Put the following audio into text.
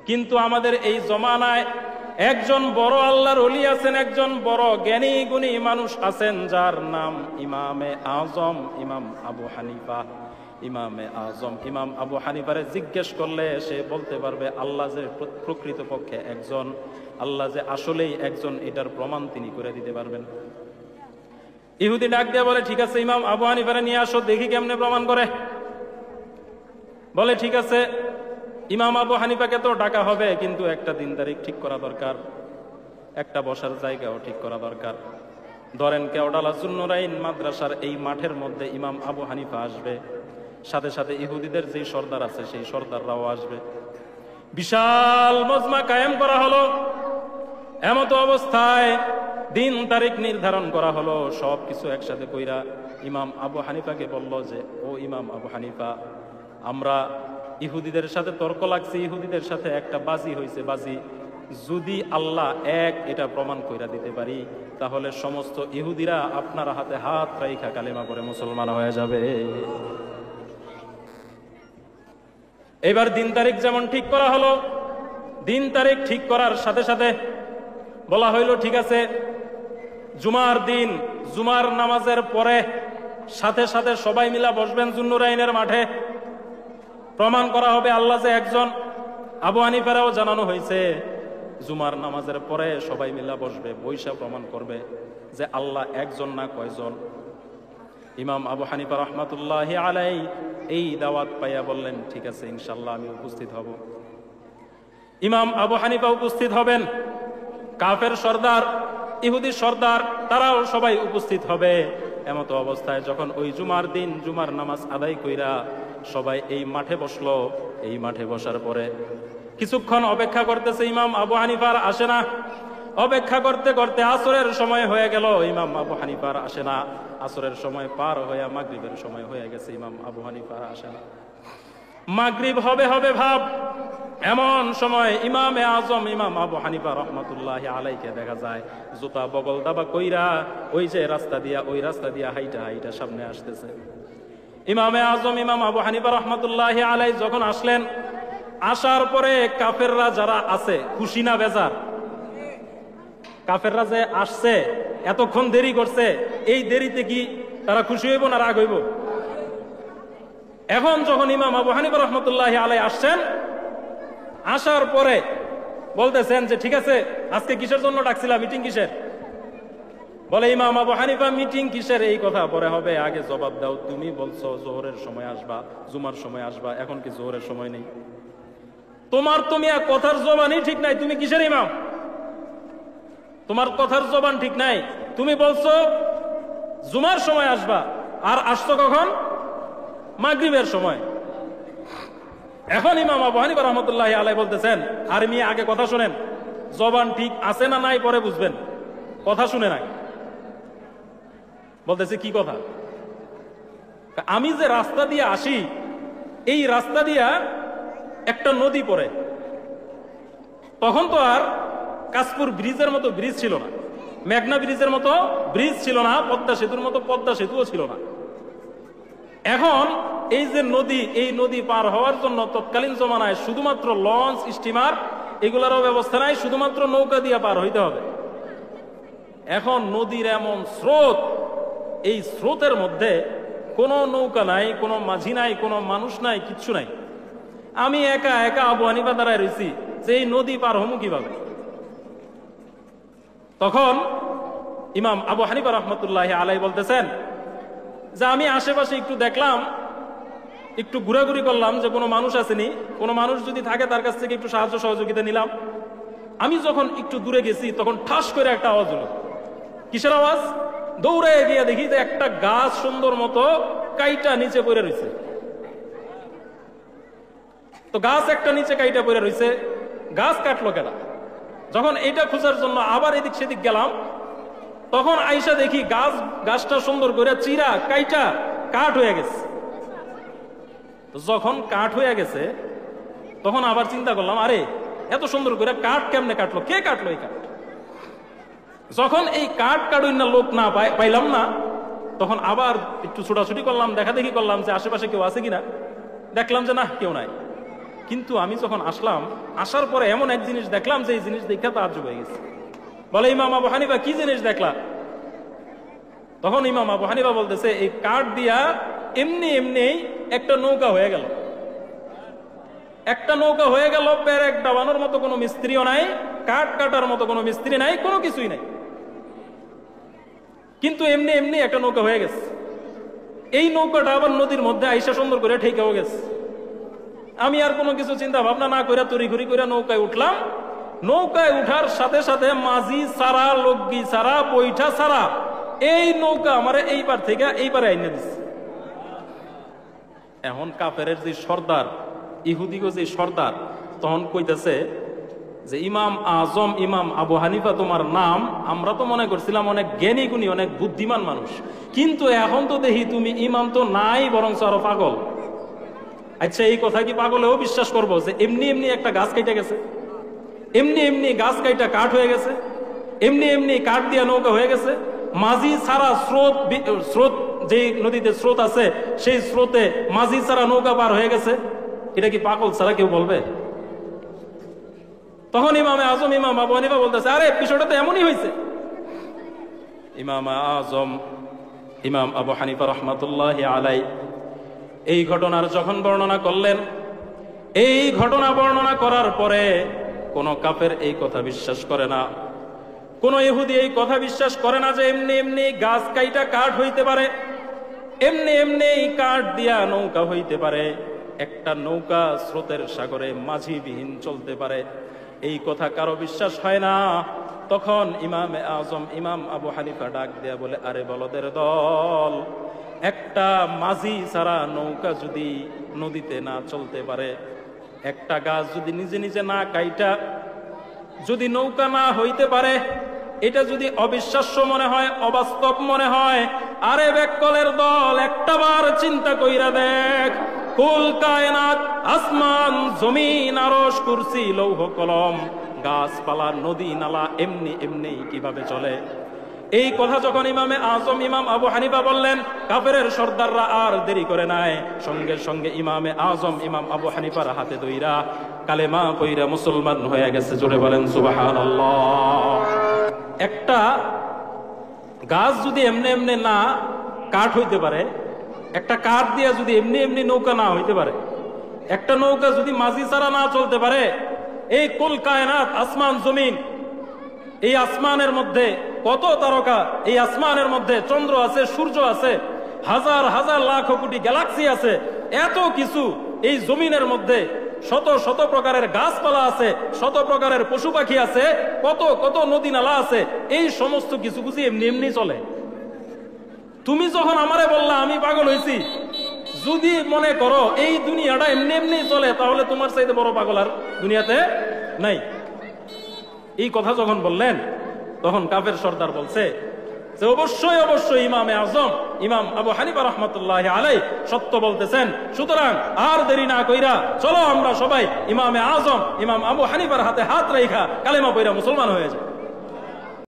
কিন্তু আমাদের এই জমানায় একজন বড় আল্লাহর ওলি আছেন, একজন বড় জ্ঞানী গুণী মানুষ আছেন, যার নাম ইমামে আজম ইমাম আবু হানিফা। ইমামে আজম ইমাম আবু হানিফারে জিজ্ঞেস করলে সে বলতে পারবে আল্লাহ যে প্রকৃতপক্ষে একজন, আল্লাহ যে আসলেই একজন, এটার প্রমাণ তিনি করে দিতে পারবেন। ইহুদি ডাক দিয়ে বলে, ঠিক আছে ইমাম আবু হানিফারে নিয়ে আসো, দেখি কেমনে প্রমাণ করে। বলে ঠিক আছে, ইমাম আবু হানিফাকে তো ডাকা হবে, কিন্তু একটা দিন তারিখ ঠিক করা দরকার, একটা বসার জায়গাও ঠিক করা দরকার। ধরেন কেওড়ালা জুন্নুরাইন মাদ্রাসার এই মাঠের মধ্যে ইমাম আবু হানিফা আসবে, সাথে সাথে ইহুদিদের যে সর্দার আছে সেই সর্দাররাও আসবে। বিশাল মজমা কায়েম করা হলো। এমত অবস্থায় দিন তারিখ নির্ধারণ করা হলো, সবকিছু একসাথে কইরা ইমাম আবু হানিফাকে বলল যে, ও ইমাম আবু হানিফা, আমরা ইহুদিদের সাথে তর্ক লাগছে, ইহুদিদের সাথে একটা বাজি হয়েছে, বাজি যদি আল্লাহ এক এটা প্রমাণ কইরা দিতে পারি, তাহলে সমস্ত ইহুদিরা আপনার হাতে হাত রাইখা কালেমা পড়ে মুসলমান হয়ে যাবে। এবার দিন তারিখ যেমন ঠিক করা হলো, দিন তারিখ ঠিক করার সাথে সাথে বলা হইল, ঠিক আছে জুমার দিন, জুমার নামাজের পরে সাথে সাথে সবাই মিলা বসবেন জুন্নুরাইনের মাঠে, প্রমাণ করা হবে আল্লাহ যে একজন। আবু হানিফারাও জানানো হয়েছে জুমার নামাজের পরে সবাই মিলা বসবে, বৈশা প্রমাণ করবে যে আল্লাহ একজন না কয়জন। ইমাম আবু হানিফা রহমাতুল্লাহি আলাইহি এই দাওয়াত পাইয়া বললেন, ঠিক আছে ইনশাআল্লাহ আমি উপস্থিত হব। ইমাম আবু হানিফা উপস্থিত হবেন, কাফের সর্দার, ইহুদি সর্দার, তারাও সবাই উপস্থিত হবে। এমত অবস্থায় যখন ওই জুমার দিন জুমার নামাজ আদায় কইরা সবাই এই মাঠে বসলো, এই মাঠে বসার পরে কিছুক্ষণ অপেক্ষা করতেছে, ইমাম আবু হানিফার আসে না। অপেক্ষা করতে করতে আসরের সময় হয়ে গেল, ইমাম আবু হানিফার আসে না। আসরের সময় পার হয়ে মাগরিবের সময় হয়ে গেছে, ইমাম আবু হানিফার আসে না। মাগরিব হবে হবে ভাব, এমন সময় ইমামে আজম ইমাম আবু হানিফা রহমাতুল্লাহি আলাইকে দেখা যায় জুতা বগল দাবা কইরা ওই যে রাস্তা দিয়া, ওই রাস্তা দিয়া হাইটা হাইটা সামনে আসতেছে। ইমামে আজম ইমাম আবু হানিফা রহমাতুল্লাহি আলাই যখন আসলেন, আসার পরে কাফেররা যারা আছে খুশি না বেজার? কাফেররা যে আসছে, এতক্ষণ দেরি করছে, এই দেরিতে কি তারা খুশি হইব না রাগ হইব? এখন যখন ইমাম আবু হানিফা রহমাতুল্লাহি আলাই আসছেন, আসার পরে বলতেছেন যে ঠিক আছে আজকে কিসের জন্য ডাকছিলা, মিটিং কিসের? বলে ইমাম আবু হানিফা, মিটিং কিসের এই কথা পরে হবে, আগে জবাব দাও। তুমি বলছো জোহরের সময় আসবা, জুমার সময় আসবা, এখন কি জোহরের সময় নেই? তোমার তুমি কথার জবানই ঠিক নাই, তুমি কিসের ইমাম? তোমার কথার জবান ঠিক নাই। তুমি বলছো জুমার সময় আসবা, আর আসছো কখন? মাগরিবের সময়। এখন ইমাম আবু হানিফা রহমাতুল্লাহি আলাইহি বলতেছেন, আর মিয়া আগে কথা শুনেন, জবান ঠিক আছে না নাই পরে বুঝবেন, কথা শুনে নাই। বলতেছে কি কথা? আমি যে রাস্তা দিয়ে আসি, এই রাস্তা দিয়া একটা নদী পড়ে। তখন তো আর কাশপুর ব্রিজের মতো ব্রিজ ছিল না, মেঘনা ব্রিজের মতো ব্রিজ ছিল না, পদ্মা সেতুর মতো পদ্মা সেতুও ছিল না। এখন এই যে নদী, এই নদী পার হওয়ার জন্য তৎকালীন জমানায় শুধুমাত্র লঞ্চ, স্টিমার এগুলারও ব্যবস্থা নাই, শুধুমাত্র নৌকা দিয়ে পার হইতে হবে। এখন নদীর এমন স্রোত, এই স্রোতের মধ্যে কোনো নৌকা নাই, কোনো মাঝি নাই, কোনো মানুষ নাই, কিচ্ছু নাই। আমি একা একা আবু হানিফা দাঁড়ায় রয়েছি যে এই নদী পার হমু কিভাবে? তখন ইমাম আবু হানিফা রহমাতুল্লাহি আলাইহি বলতেছেন যে আমি আশেপাশে একটু দেখলাম, একটু ঘোরাঘুরি করলাম যে কোনো মানুষ আসেনি, কোনো মানুষ যদি থাকে তার কাছ থেকে একটু সাহায্য সহযোগিতা নিলাম। আমি যখন একটু দূরে গেছি তখন ঠাস করে একটা আওয়াজ হলো। কিসের আওয়াজ? দৌড়ে গিয়ে দেখি যে একটা গাছ সুন্দর মতো কাইটা নিচে পড়ে রয়েছে। তো গাছ একটা নিচে কাইটা পড়ে রয়েছে, গাছ কাটলো কেনা? যখন এইটা খোঁজার জন্য আবার এদিক সেদিক গেলাম, তখন আইসা দেখি গাছটা সুন্দর করে চিরা কাইটা কাঠ হয়ে গেছে। যখন কাঠ হয়ে গেছে তখন আবার চিন্তা করলাম, আরে এত সুন্দর করে কাঠ কেমনে কাটলো, কে কাটলো এই কাঠ? যখন এই কাঠ কাটুই না লোক না পাইলাম না, তখন আবার একটু ছোটাছুটি করলাম, দেখা দেখি করলাম যে আশেপাশে কেউ আছে কিনা। দেখলাম যে না, কেউ নাই। কিন্তু আমি যখন আসলাম, আসার পরে এমন এক জিনিস দেখলাম যে এই জিনিস দেখা তাজ্জুব হয়ে গেছে। বলে, ইমাম আবু হানিফা কি জিনিস দেখলা? তখন ইমাম আবু হানিফা বলতেছে, এই কাঠ দিয়া এমনি এমনি একটা নৌকা হয়ে গেল। একটা নৌকা হয়ে গেল, পেরেক ডাবানোর মতো কোনো মিস্ত্রিও নাই, কাঠ কাটার মতো কোনো মিস্ত্রি নাই, কোনো কিছুই নাই, কিন্তু এমনি এমনি একটা নৌকা হয়ে গেছে। এই নৌকাটা আবার নদীর মধ্যে আইসা সুন্দর করে ঠেকেও গেছে। আমি আর কোনো কিছু চিন্তা ভাবনা না করে তড়িঘড়ি করে নৌকায় উঠলাম। নৌকায় উঠার সাথে সাথে মাঝি ছাড়া, লগি ছাড়া, বৈঠা ছাড়া এই নৌকা আমার এইবার থেকে এইবারে আইনে দিচ্ছে। এখন কাফেরের যে সর্দার, ইহুদিগো যে সর্দার, তখন কইতেছে যে ইমাম আজম ইমাম আবু হানিফা তোমার নাম, আমরা তো মনে করছিলাম অনেক জ্ঞানী গুণী, অনেক বুদ্ধিমান মানুষ, কিন্তু এখন তো দেখি তুমি ইমাম তো নাই, বরং আরো পাগল। আচ্ছা, এই কথা কি পাগলেও বিশ্বাস করবো যে এমনি এমনি একটা গাছ কেটে গেছে, এমনি এমনি গাছ কাইটা কাঠ হয়ে গেছে, এমনি এমনি কাঠ দিয়া নৌকা হয়ে গেছে, মাঝি ছাড়া স্রোত যে নদীতে স্রোত আছে সেই স্রোতে মাঝি ছাড়া নৌকা পার হয়ে গেছে? এটা কি পাগল ছাড়া কেউ বলবে? তখন ইমামে আজম ইমাম আবু হানিফা বলতেছে, আরে বিষয়টা তো এমনই হয়েছে। ইমাম আজম ইমাম আবু হানিফা রহমাতুল্লাহি আলাইহি এই ঘটনার যখন বর্ণনা করলেন, এই ঘটনা বর্ণনা করার পরে কোন কাফের এই কথা বিশ্বাস করে না, কোন ইহুদি এই কথা বিশ্বাস করে না যে এমনি এমনি গাছ কাইটা কাঠ হইতে পারে, এমনি এমনি কাঠ দিয়া নৌকা হইতে পারে, একটা নৌকা স্রোতের সাগরে মাঝিবিহীন চলতে পারে, এই কথা কারো বিশ্বাস হয় না। তখন ইমামে আজম ইমাম আবু হানিফা ডাক দেয়া বলে, আরে বলদের দল, একটা মাঝি ছাড়া নৌকা যদি নদীতে না চলতে পারে, একটা গাছ যদি নিজে নিজে না কাইটা যদি নৌকা না হইতে পারে, এটা যদি অবিশ্বাস্য মনে হয়, অবাস্তব মনে হয়, আরে বেকলের দল, একটা বার চিন্তা কইরা দেখ, কুল কায়নাত, আসমান জমিন আরশ কুরসি লৌহ কলম গাছপালা নদী নালা এমনি এমনি কিভাবে চলে? এই কথা যখন ইমামে আজম ইমাম আবু হানিফা বললেন, কাফেরের সর্দাররা আর দেরি করে নাই, সঙ্গে সঙ্গে ইমামে আজম ইমাম আবু হানিফার হাতে দইরা কালেমা কইরা মুসলমান হয়ে গেছে। জোরে বলেন সুবহানাল্লাহ। একটা গাছ যদি এমনি এমনি না কাঠ হইতে পারে, একটা কাঠ দিয়া যদি এমনি এমনি নৌকা না হইতে পারে, একটা নৌকা যদি মাঝি ছাড়া না চলতে পারে, এই কুল কায়নাত, আসমান জমিন, এই আসমানের মধ্যে কত তারকা, এই আসমানের মধ্যে চন্দ্র আছে, সূর্য আছে, হাজার হাজার লাখ কোটি গ্যালাক্সি আছে, এত কিছু এই জমিনের মধ্যে শত শত প্রকারের গাছপালা আছে, শত প্রকারের পশু পাখি আছে, কত কত নদী নালা আছে, এই সমস্ত কিছু কিছু এমনি এমনি চলে। তুমি যখন আমারে বললা আমি পাগল হয়েছি, যদি মনে করো এই দুনিয়াটা এমনি এমনি চলে, তাহলে তোমার চাইতে বড় পাগল আর দুনিয়াতে নাই। এই কথা যখন বললেন, তখন কাফের সর্দার বলছে যে অবশ্যই অবশ্যই ইমামে আজম ইমাম আবু হানিফা রহমাতুল্লাহি আলাইহি সত্য বলতেছেন, সুতরাং আর দেরি না কইরা চলো আমরা সবাই ইমামে আজম ইমাম আবু হানিফার হাতে হাত রাইখা কালেমা পইরা মুসলমান হয়ে যায়।